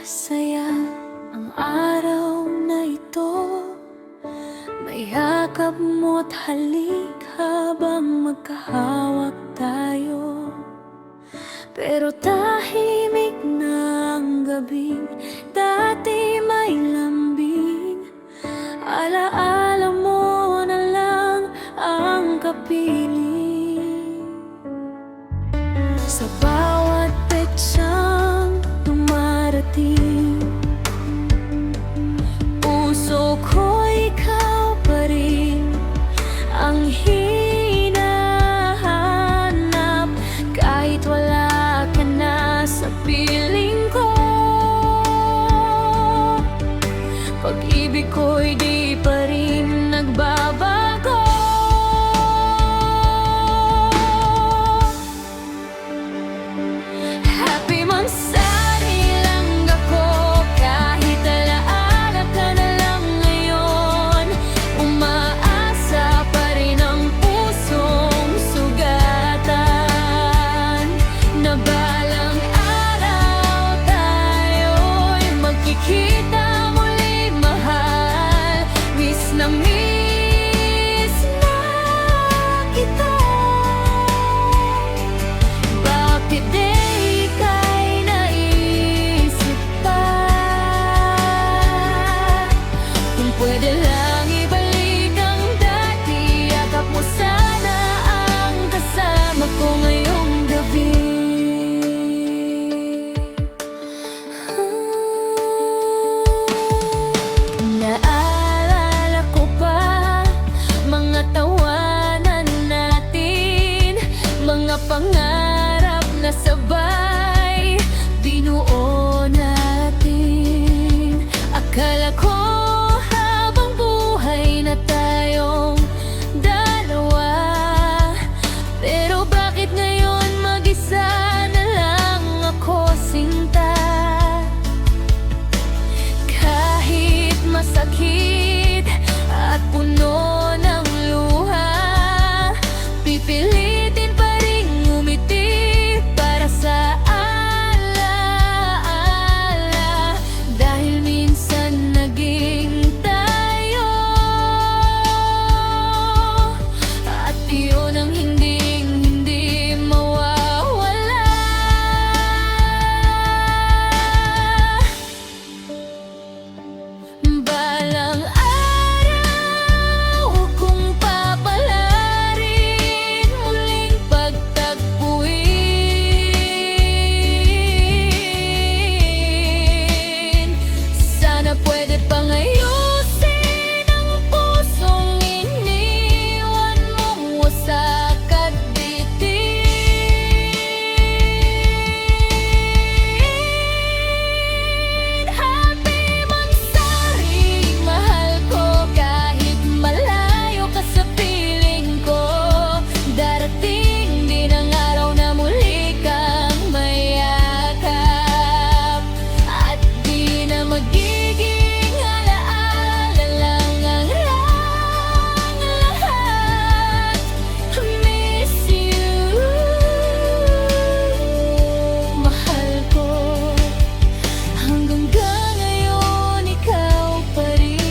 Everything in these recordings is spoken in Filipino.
masaya ang araw na ito. May yakap mo't halik habang magkahawak tayo. Pero tahimik na ang gabing dati may lambing. Alaala mo na lang ang kapiling. Sa bawat petsang dumarating, puso ko ikaw pa rin ang hinahanap. Kahit wala ka na sa piling ko, pag-ibig ko'y di pa rin nagbabago. Happy magsari lang ako, kahit alaala ka na lang ngayon. Umaasa pa rin ang pusong sugatan, na balang araw tayo'y magkikita muli, mahal. Miss na kita. Bakit di ka'y naisip pa? Kung pwede lang ibalik ang dati, yakap mo sana ang kasama ko ngayong gabi. Naalala ko pa mga tawanan natin, mga pangarap na sabay binuo natin. Akala ko habang buhay na tayong dalawa, pero bakit ngayon mag-isa na lang ako, sinta? Kahit masakit at puno ng luha, pipilitin pa rin ngumiti para sa alaala. Dahil minsan naging tayo, at iyon ang hindi mawawala. Balang araw kung papalarin, muling pagtagpuin. Sana pwede pang ayusin ang pusong iniwan mong wasak at bitin. Happy magsaring mahal ko, kahit malayo ka sa piling ko. Darating din ang araw na muli kang mayakap, at di na magiging alaala lang ang lahat. Miss you, mahal ko. Hanggang ngayon ikaw pa rin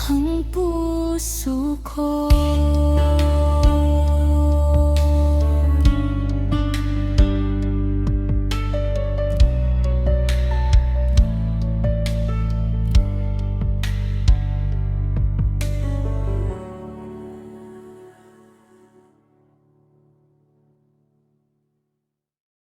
ang puso ko.